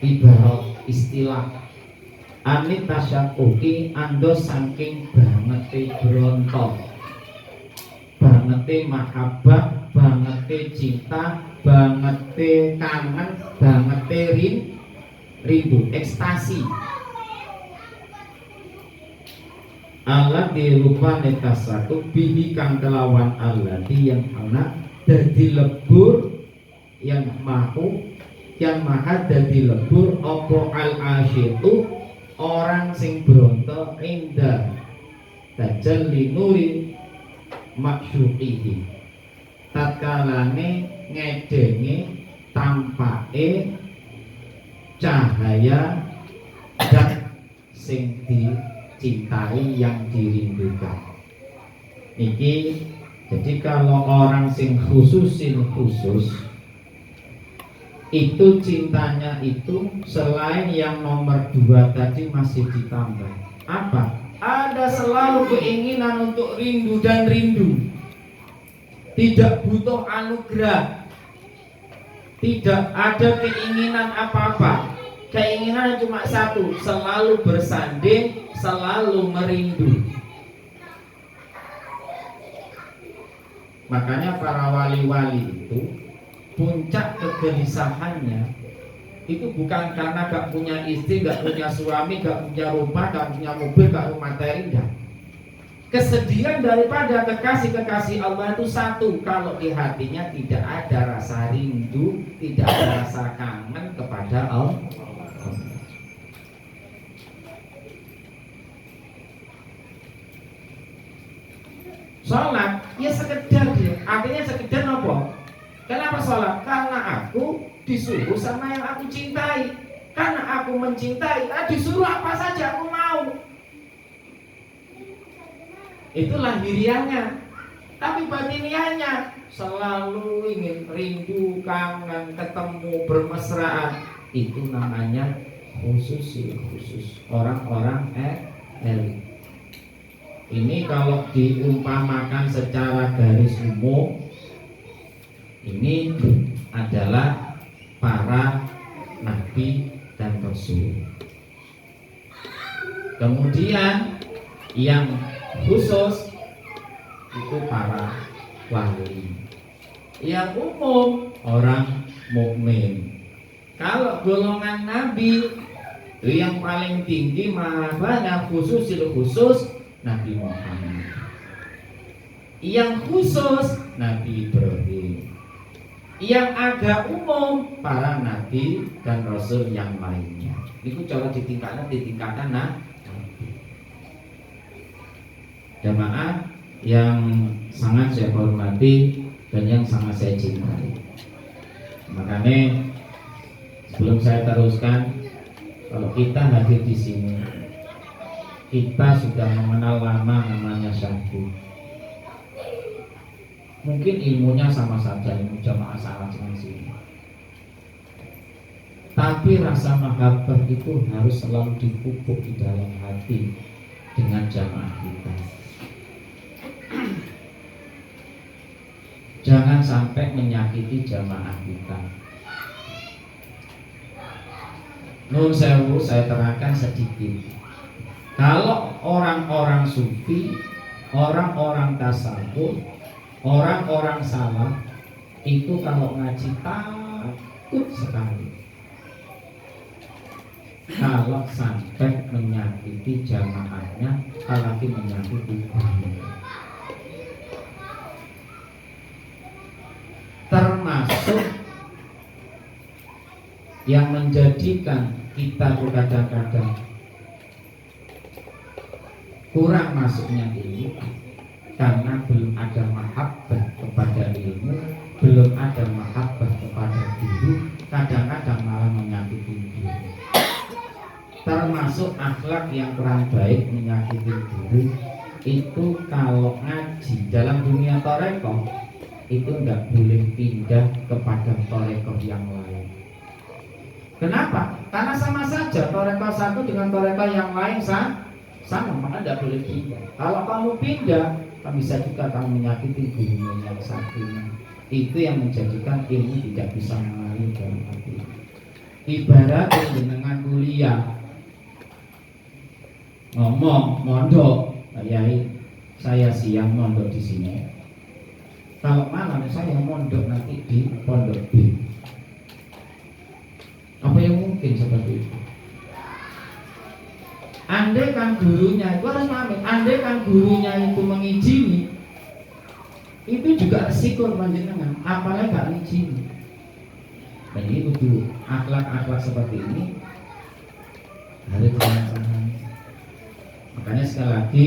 ibarat istilah anit tasyakuki ando saking bangete bronto, bangete mahabbah, bangete cinta, bangete kangen, bangete rindu, ekstasi. Allah dirupane tasatu bihi kang kelawan Allah yang anak dadi lebur yang maha dadi lebur opo al asyitu orang sing bronto indah tajalli nuri maksyuqihi tatkalane ngedenge tampake cahaya dan sing dicintai yang dirindukan. Niki jadi kalau orang sing khusus itu cintanya itu selain yang nomor 2 tadi masih ditambah apa? Ada selalu keinginan untuk rindu dan rindu, tidak butuh anugerah, tidak ada keinginan apa-apa, keinginan cuma satu, selalu bersanding, selalu merindu. Makanya para wali-wali itu puncak kegelisahannya itu bukan karena gak punya istri, gak punya suami, gak punya rumah, gak punya mobil, gak punya materi, enggak. Kesedihan daripada kekasih-kekasih Allah itu satu, kalau di hatinya tidak ada rasa rindu, tidak ada rasa kangen kepada Allah. Sholat ya sekedar dia, artinya sekedar apa? Kenapa sholat? Karena aku disuruh sama yang aku cintai. Karena aku mencintai, disuruh apa saja aku mau. Itu lahiriahnya. Tapi batiniahnya selalu ingin rindu, kangen, ketemu, bermesraan. Itu namanya khusus orang-orang elit. Ini kalau diumpamakan secara garis umum, ini adalah para nabi dan rasul. Kemudian yang khusus itu para wali. Yang umum orang mukmin. Kalau golongan nabi itu yang paling tinggi mahabbahnya khusus Nabi Muhammad. Yang khusus Nabi Ibrahim. Yang agak umum para nabi dan rasul yang lainnya. Itu cara ditingkatkan nabi. Jamaah yang sangat saya hormati dan yang sangat saya cintai. Makanya sebelum saya teruskan, kalau kita hadir di sini, kita sudah mengenal lama namanya Syahdu. Mungkin ilmunya sama saja, ilmu jamaah salat dengan sini. Tapi rasa mahabbah itu harus selalu dipupuk di dalam hati dengan jamaah kita. Jangan sampai menyakiti jamaah kita. Nun sewu, saya terangkan sedikit. Kalau orang-orang sufi, orang-orang tasawuf, orang-orang salaf itu kalau ngaji takut sekali kalau sampai menyakiti jamaahnya, apalagi menyakiti gurunya. Termasuk yang menjadikan kita kadang-kadang kurang masuknya ilmu karena belum ada mahabbah kepada ilmu, belum ada mahabbah kepada guru, kadang-kadang malah menyakiti guru. Termasuk akhlak yang kurang baik menyakiti guru itu kalau ngaji dalam dunia torekoh itu tidak boleh pindah kepada torekoh yang lain. Kenapa? Karena sama saja torekoh satu dengan torekoh yang lain sama, maka tidak boleh pindah. Kalau kamu pindah, bisa juga kamu menyakiti gurunya yang satunya. Itu yang menjadikan ilmu tidak bisa mengalir dalam hati. Ibarat dengan kuliah ngomong mondok, Yai, saya siang mondok di sini. Kalau malam saya mondok nanti di pondok B. Apa yang mungkin seperti itu? Andai kan gurunya itu harus pahami, andai kan gurunya itu mengizini, itu juga resiko panjenengan, apalagi gak ngizini. Dan ini butuh akhlak-akhlak seperti ini harus dilaksanakan. Makanya sekali lagi,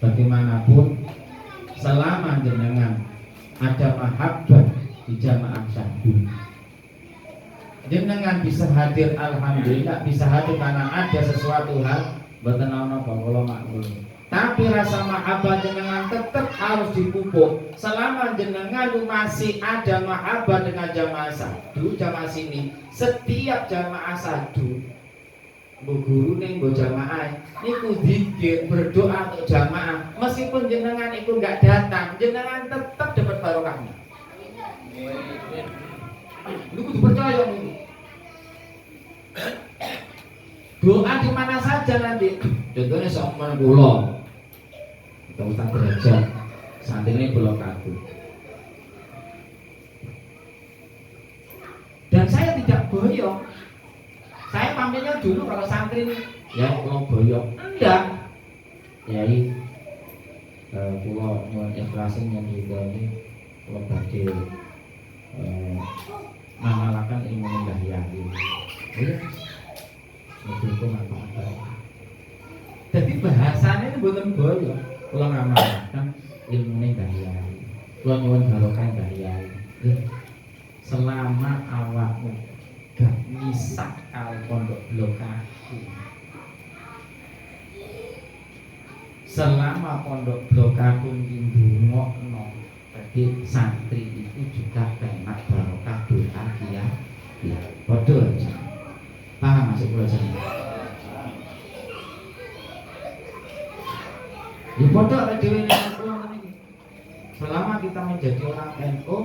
bagaimanapun selama jenengan ada mahabbah di jamaah syahdu, jenengan bisa hadir, alhamdulillah bisa hadir karena ada sesuatu hal mboten ana kula maklum. Tapi rasa mahabbah jenengan tetap harus dipupuk. Selama jenengan masih ada mahabbah dengan jamaah syahdu, jamaah sini, setiap jamaah syahdu bu guru ning bu jamaah niku zikir berdoa untuk jamaah, meskipun jenengan itu enggak datang, jenengan tetap dapat barokahnya. Lu kudu percaya nih. Doa di mana saja nanti. Contohnya sama kula. Kita Ustaz Derajat. Saat ini Pulau Katu. Dan saya tidak boyong. Saya pamitnya dulu kalau santri ini, ya Pulau boyong. Enggak. Yai Pulau nyuwun ikhlasin yang ini Pulau badhe mengalahkan ilmu Yai. Itu apa? Jadi bahasanya itu bukan boyo. Kalau ngamalkan ilmu Yai, kalau nyuwun barokah Yai. Selama awakmu gak misak kali pondok blokade, selama pondok blokade ndungokno, jadi santri itu juga kena barokah doa dia. Ya, betul. Paham masuk belajar? Ya bodoh ada dewi ini. Selama kita menjadi orang NU,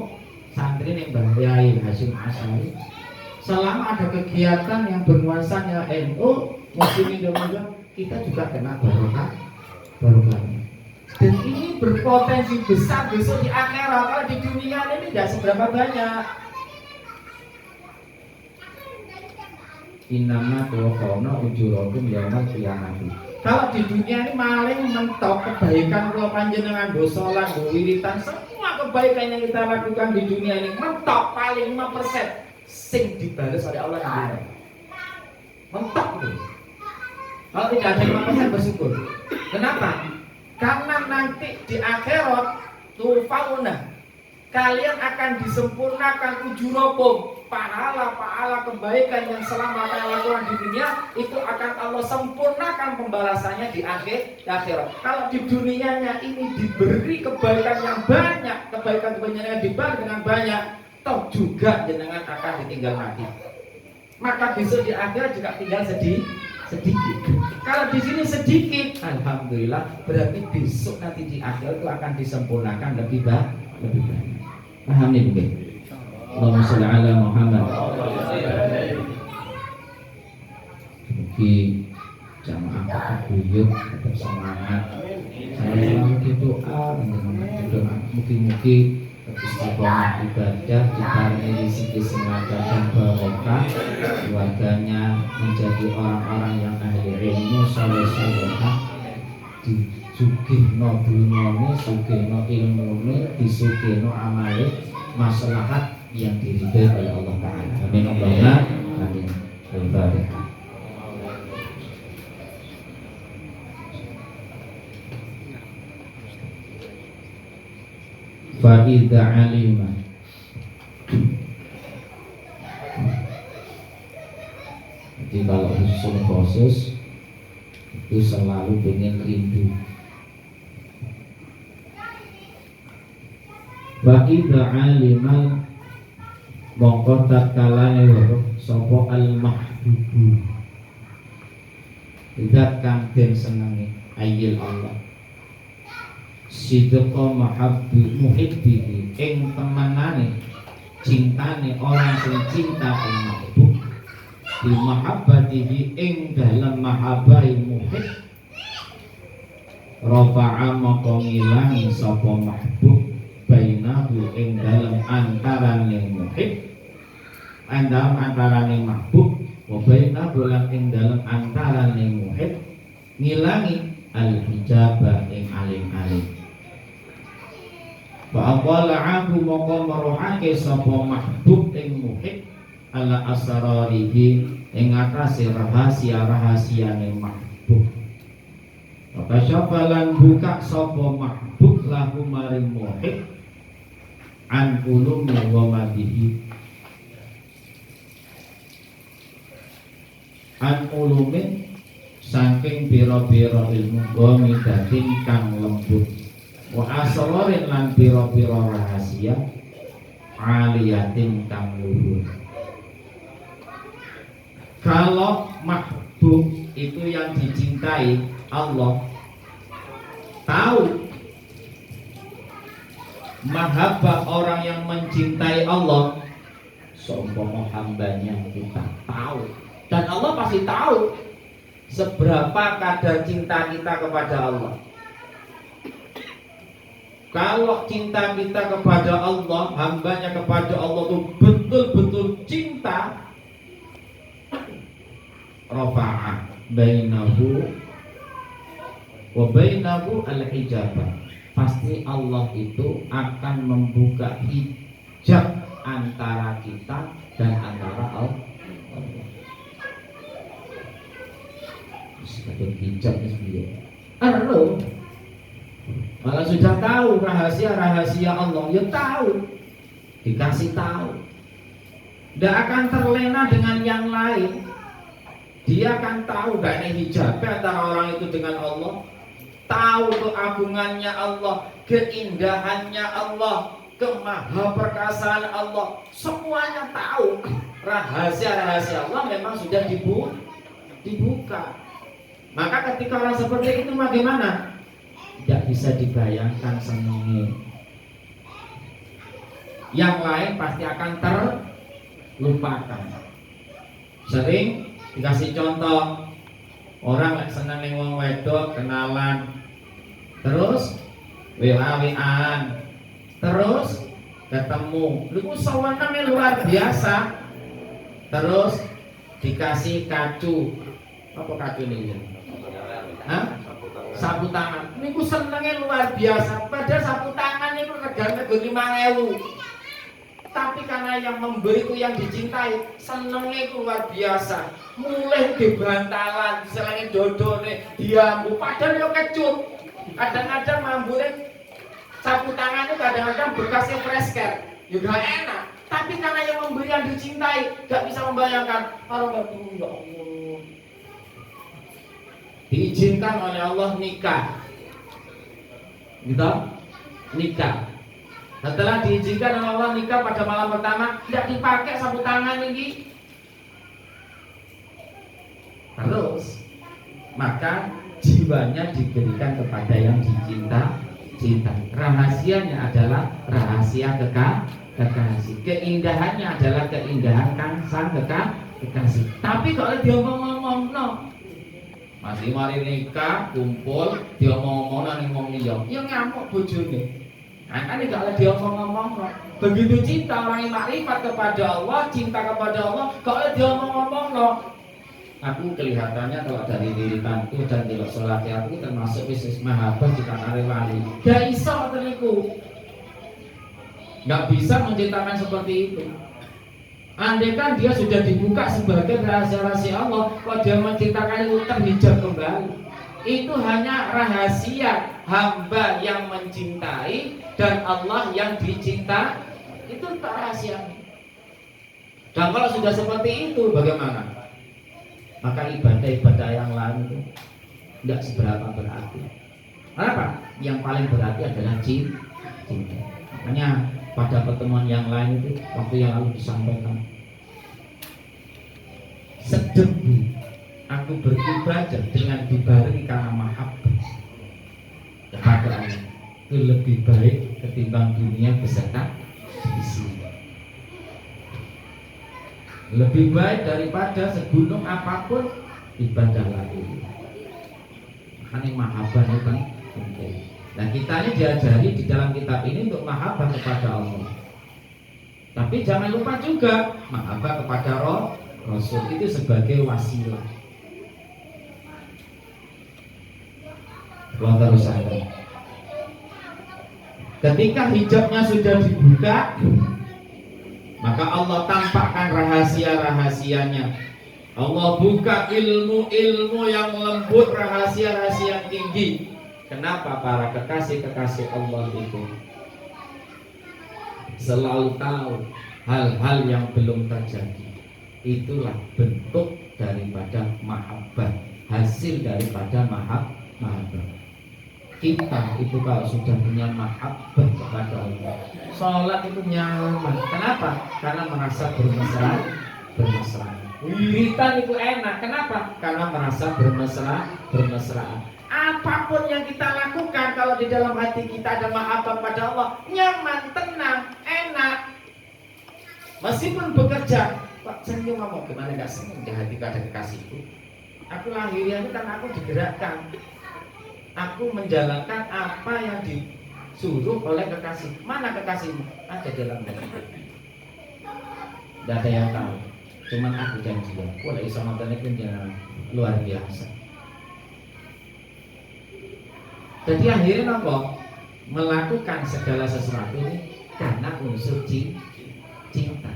santri yang Mbah Hasyim Asy'ari, selama ada kegiatan yang bernuansanya NU, Muslim Indonesia, kita juga kena barokah. Dan ini berpotensi besar besok di akhirat. Kalau di dunia ini tidak seberapa banyak. Innama tuwaffawna ujurakum yaumal qiyamah. Kalau di dunia ini maling mentok kebaikan kalau panjenengan go salat, go wiritan, semua kebaikan yang kita lakukan di dunia ini mentok paling 5% sing dibalas oleh Allah di dunia. Mentok itu. Kalau tidak ada 5% bersyukur. Kenapa? Karena nanti di akhirat tuwaffawna, kalian akan disempurnakan ujurakum. Pahala kebaikan yang selama kalian lakukan di dunia itu akan Allah sempurnakan pembalasannya di akhirat. Kalau di dunianya ini diberi kebaikan yang banyak, kebaikan yang dibalas dengan banyak, toh juga jenengan akan ditinggal mati. Maka besok di akhirat juga tinggal sedikit. Kalau di sini sedikit, alhamdulillah, berarti besok nanti di akhirat itu akan disempurnakan lebih banyak. Paham nih mungkin? Allahumma sholli ala Muhammad. Mungkin jamaah tetap guyup, tetap semangat. Saya selalu berdoa, mungkin istiqomah ibadah, dibarengi rezeki semata dan barokah, keluarganya menjadi orang-orang yang ahli ilmu, saleh-salehah, disugihno dunyane, sugihno ilmune, disugihno amale, maslahat yang diridhai oleh Allah Ta'ala. Amin. Allahumma amin. Al-Fatihah. Fa'idha alima. Jadi kalau khusus itu selalu pengen rindu. Fa'idha alima mongko tatkala weruh sapa al-mahbubu, zat kang den senengi ayil Allah, sidqa mahabbi muhibbihi ing temenane cintane orang sing cinta ing mahbub bi mahabbatihi ing dalam mahabbahi muhib rafa'a maka ngilangi sapa mahbub bainahu ing dalam antarane muhib antarane mahbub wa bainahu lan ing dalam antarane muhib ngilangi al-hijaba ing alim-alim. Fa'aqala aku maka merohake sapa mahbub ing muhib ala asrarihi ing atase rahasia-rahasiane mahbub. Maka syafalan buka sapa mahbub lahu maring muhib an ulumi wa madihi an ulumin saking biro-biro ilmu gomi dating kang lembut wa asrorin lan biro-biro rahasia aliyatin kang luhur. Kalau mahbub itu yang dicintai Allah, tahu mahabbah orang yang mencintai Allah, seumpama hambanya kita tahu, dan Allah pasti tahu seberapa kadar cinta kita kepada Allah. Kalau cinta kita kepada Allah, hambanya kepada Allah itu betul-betul cinta, rafa'a bainahu wa bainahu al-hijabah, pasti Allah itu akan membuka hijab antara kita dan antara Allah. Sebagai hijab sendiri. Malah sudah tahu rahasia-rahasia Allah, ya tahu, dikasih tahu. Tidak akan terlena dengan yang lain. Dia akan tahu gak ada hijab antara orang itu dengan Allah. Tahu keagungannya Allah, keindahannya Allah, kemahaperkasaan Allah. Semuanya tahu. Rahasia-rahasia Allah memang sudah dibuka. Maka ketika orang seperti itu bagaimana? Tidak bisa dibayangkan senangnya. Yang lain pasti akan terlupakan. Sering dikasih contoh, orang lek seneng ning wong wedok kenalan, terus WA-WA-an, terus ketemu, lu sawanane luar biasa, terus dikasih kacu, apa kacu ini? Sapu tangan. Niku senenge luar biasa. Padahal sapu tangan itu regane 5.000. Tapi karena yang memberi itu yang dicintai, senenge itu luar biasa. Mulai di bantalan, selain dodone, diambu. Padahal yo kecut. Kadang-kadang mambune sapu tangan itu kadang-kadang bekasnya fresh care. Juga enak. Tapi karena yang memberi yang dicintai, gak bisa membayangkan. Kalau ya Allah. Diizinkan oleh Allah nikah, gitu, nikah. Setelah diizinkan oleh Allah nikah pada malam pertama, tidak dipakai sapu tangan ini. Terus, maka jiwanya diberikan kepada yang cinta. Rahasianya adalah rahasia kekasih. Keindahannya adalah keindahan sang kekasih. Tapi kalau dia ngomong no. Masih mari nikah, kumpul, dia ngomong ning wong liya. Ya ngamuk bojone. Kan kalau dia ngomong, begitu cinta orang yang makrifat kepada Allah, cinta kepada Allah, kalau dia ngomong, aku kelihatannya kalau dari wiritanku dan delok salate aku termasuk wis mahabbah jika arep wali. Gak iso niku. Gak bisa menciptakan seperti itu. Andai kan dia sudah dibuka sebagai rahasia-rahasia Allah, kalau dia menciptakan itu terhijab kembali. Itu hanya rahasia hamba yang mencintai dan Allah yang dicinta. Itu rahasia. Dan kalau sudah seperti itu, bagaimana? Maka ibadah-ibadah yang lain itu tidak seberapa berarti. Kenapa? Yang paling berarti adalah cinta. Makanya pada pertemuan yang lain itu waktu yang lalu disampaikan, sedebu aku beribadah dengan dibarengi karena mahabbah kepada Allah. itu lebih baik ketimbang dunia beserta isi. Lebih baik daripada segunung apapun ibadah lagi. Makanya mahabbah itu penting. Nah kita ini diajari di dalam kitab ini untuk mahabbah kepada Allah. Tapi jangan lupa juga mahabbah kepada Rasul itu sebagai wasilah. Kalau terus ada. Ketika hijabnya sudah dibuka, maka Allah tampakkan rahasia-rahasianya. Allah buka ilmu-ilmu yang lembut, rahasia-rahasia yang tinggi. Kenapa para kekasih-kekasih Allah itu selalu tahu hal-hal yang belum terjadi? Itulah bentuk daripada mahabbah, hasil daripada mahabbah. Kita itu kalau sudah punya mahabbah kepada Allah, sholat itu nyaman. Kenapa? Karena merasa bermesraan. Wiritan itu enak. Kenapa? Karena merasa bermesraan. Apapun yang kita lakukan kalau di dalam hati kita ada mahabbah pada Allah, nyaman, tenang, enak. Meskipun bekerja, Pak, saya ngomong gimana gak senang di hati ada kekasihku. Aku lahirnya itu kan aku digerakkan. Aku menjalankan apa yang disuruh oleh kekasih. Mana kekasihmu? Ada dalam hati. Tidak ada yang tahu. Cuman aku janjian. Wala isa matane kunjana luar biasa. Jadi akhirnya apa? Melakukan segala sesuatu ini karena unsur cinta.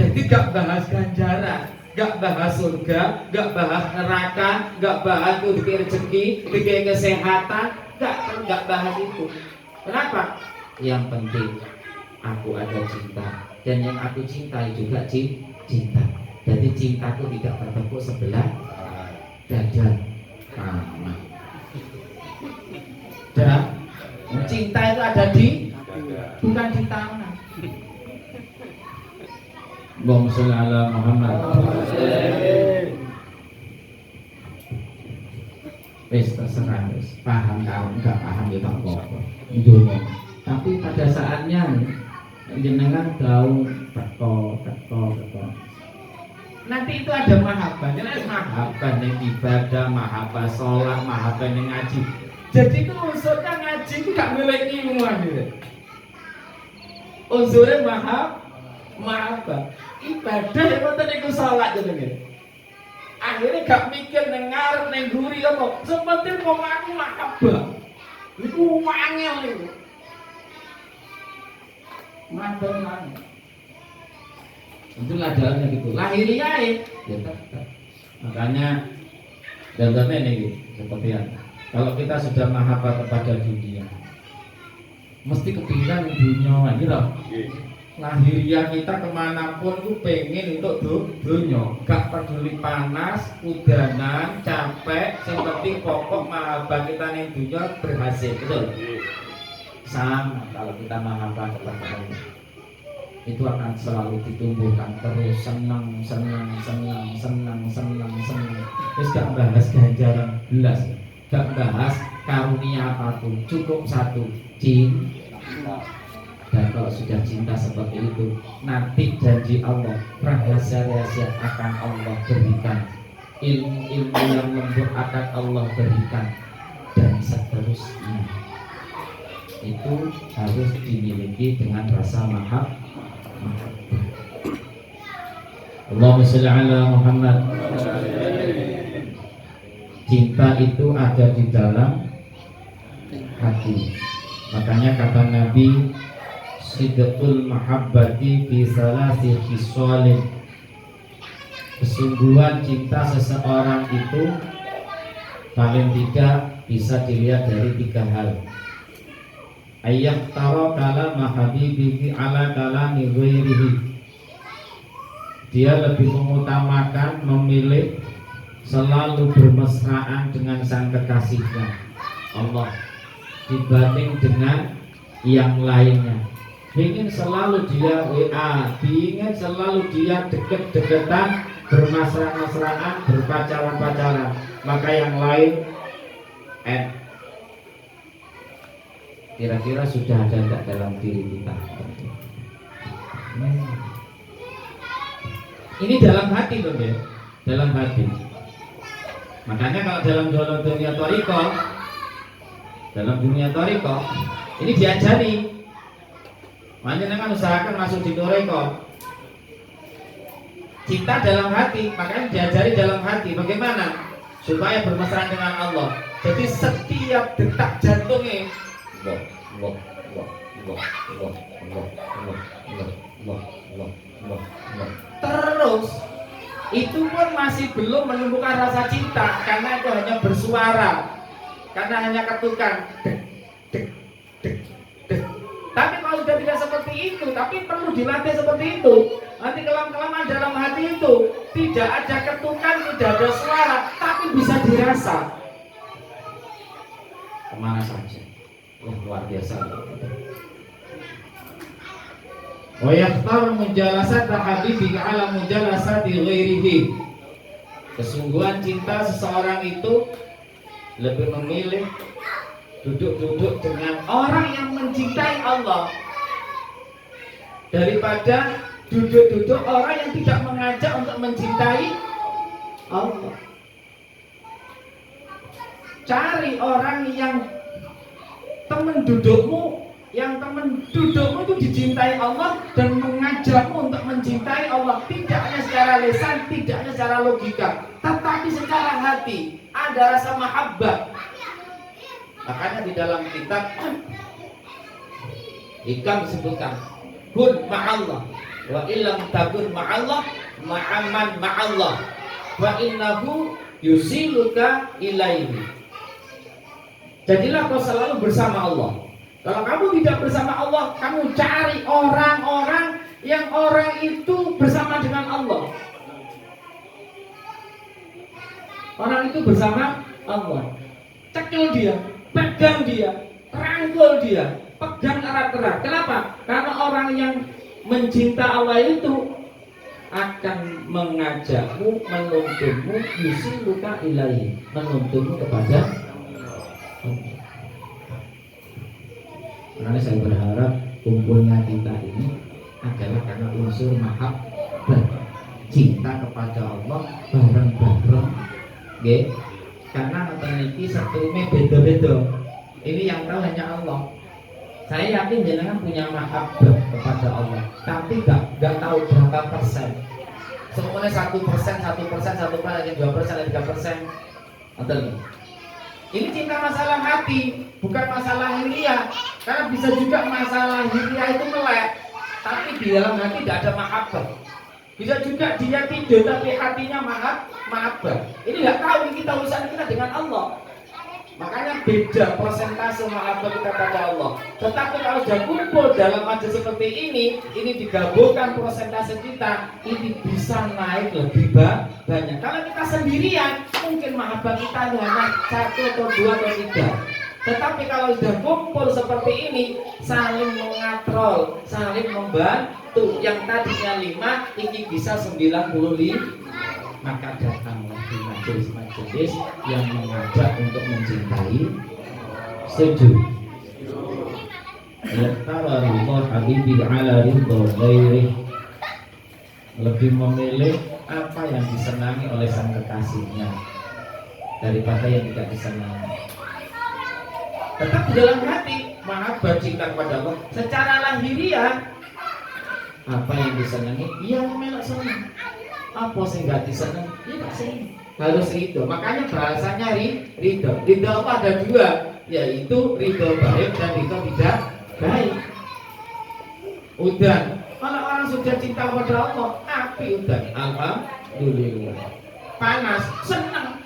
Jadi gak bahas ganjaran, gak bahas surga, gak bahas neraka, gak bahas rezeki, kesehatan, gak bahas itu. Kenapa? Yang penting aku ada cinta, dan yang aku cintai juga cinta. Jadi cintaku tidak bertepuk sebelah dada. Dan cinta itu ada di, bukan di tangan. Allahumma sholli ala Muhammad. Wes terserah, wes paham kalau enggak paham ya tak apa-apa. Tapi pada saatnya jenengan tahu teko. Nanti itu ada mahabbah, jelas mahabbah yang ibadah, mahabbah sholat, mahabbah yang ngaji. Jadi itu unsurnya ngaji itu gak milik ilmu akhirnya. Unsurnya mahabbah. Ibadah yang penting itu sholat jenengan. Akhirnya gak mikir nengar, nengguri apa. Seperti mau aku mahabbah. Itu wangel itu. Mantan. Itulah jalannya gitu. Lahiriah ya tetap. Makanya contohnya ini seperti yang kalau kita sudah mahabbah kepada dunia, mesti kepikiran dunia ini loh. Lahiriah kita kemanapun itu pengen untuk dunia. Gak peduli panas, udanan, capek, seperti pokok mahabbah kita nih dunia berhasil, betul? Sama kalau kita mahabbah kepada Allah, itu akan selalu ditumbuhkan terus, senang. Terus gak bahas ganjaran belas, gak bahas karunia apapun, cukup satu, cinta. Dan kalau sudah cinta seperti itu, nanti janji Allah, rahasia-rahasia akan Allah berikan, ilmu-ilmu yang lembut akan Allah berikan, dan seterusnya. Itu harus dimiliki dengan rasa mahabbah. Allahumma sholli ala Muhammad. Cinta itu ada di dalam hati. Makanya kata Nabi, sidqul mahabbati fi salasi khisalin. Kesungguhan cinta seseorang itu paling tidak bisa dilihat dari 3 hal. Ayat taro kalama habibihi ala kalami ghairihi. Dia lebih mengutamakan, memilih selalu bermesraan dengan sang kekasihnya Allah dibanding dengan yang lainnya. Ingin selalu dia WA, ingin selalu dia deket-deketan, bermesraan-mesraan, berpacaran-pacaran. Maka yang lain Kira-kira sudah ada enggak dalam diri kita? Ini dalam hati loh ya, dalam hati. Makanya kalau dalam dunia thariqah, ini diajari. Makanya kan usahakan masuk di thariqah. Cinta dalam hati, makanya diajari dalam hati. Bagaimana? Supaya bermesraan dengan Allah. Jadi setiap detak jantungnya terus itu pun masih belum menumbuhkan rasa cinta, karena itu hanya bersuara, karena hanya ketukan dek, dek, dek, dek. Tapi kalau sudah tidak seperti itu, tapi perlu dilatih seperti itu. Nanti kelam-kelamaan dalam hati itu tidak ada ketukan, tidak ada suara, tapi bisa dirasa kemana saja. Luar biasa. Wa yakhtar mujalasata habibi ala mujalasati ghairihi. Kesungguhan cinta seseorang itu lebih memilih duduk-duduk dengan orang yang mencintai Allah daripada duduk-duduk orang yang tidak mengajak untuk mencintai Allah. Cari orang yang teman dudukmu itu dicintai Allah dan mengajakmu untuk mencintai Allah, tidak hanya secara lisan, tidak hanya secara logika, tetapi secara hati ada rasa mahabbah. Makanya di dalam kitab Hikam disebutkan kun ma'allah wa illam takun ma'allah ma'aman ma'allah wa innahu yusiluka ilaihi. Jadilah kau selalu bersama Allah. Kalau kamu tidak bersama Allah, kamu cari orang-orang yang orang itu bersama dengan Allah. Orang itu bersama Allah. Cekil dia, pegang dia, rangkul dia, pegang erat-erat. Kenapa? Karena orang yang mencinta Allah itu akan mengajakmu, menuntunmu, yusiluka ilaihi, menuntunmu kepada Allah. Karena saya berharap kumpulnya kita ini adalah karena unsur mahabbah, cinta kepada Allah bareng-bareng, nggih. Karena memiliki setelahnya beda-beda. Ini yang tahu hanya Allah. Saya yakin jenengan punya mahabbah kepada Allah, tapi nggak tahu berapa persen. Semuanya 1%, 1%, 2%, 3%. Betul. Ini cinta masalah hati, bukan masalah hiriah. Karena bisa juga masalah hiriah itu melek, tapi di dalam hati tidak ada mahabbah. Bisa juga dia tidur tapi hatinya mahabbah. Ini nggak tahu, ini kita urusan kita dengan Allah. Makanya beda persentase mahabbah kita pada Allah. Tetapi kalau sudah kumpul dalam majelis seperti ini digabungkan persentase kita, ini bisa naik lebih banyak. Kalau kita sendirian, mungkin mahabbah kita hanya 1 atau 2 atau 3. Tetapi kalau sudah kumpul seperti ini, saling mengatrol, saling membantu. Yang tadinya 5, ini bisa 95. Maka datanglah di majelis-majelis yang mengajak untuk mencintai. Setuju? Yaktara ridha habibi ala ridha ghairi. Lebih memilih apa yang disenangi oleh sang kekasihnya daripada yang tidak disenangi. Tetap di dalam hati mahabbah cinta kepada Allah. Secara lahiriah apa yang disenangi, ia melak senang. Apa sih nggak disenang? Ya nggak senang. Harus ridho. Makanya bahasanya ridho. Ridho apa ada 2, yaitu ridho baik dan ridho tidak baik. Udah. Kalau orang sudah cinta kepada Allah, api udah. Alhamdulillah. Panas, senang.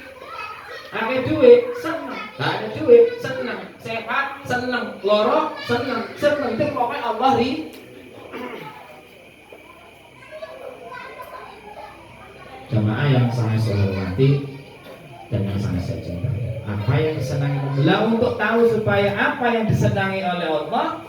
Ada duit, senang. Gak ada duit, senang. Sehat, senang. Loro, senang. Sepenting pokoknya Allah Jamaah yang sangat saya hormati dan yang sangat saya cintai, apa yang disenangi Allah, untuk tahu supaya apa yang disenangi oleh Allah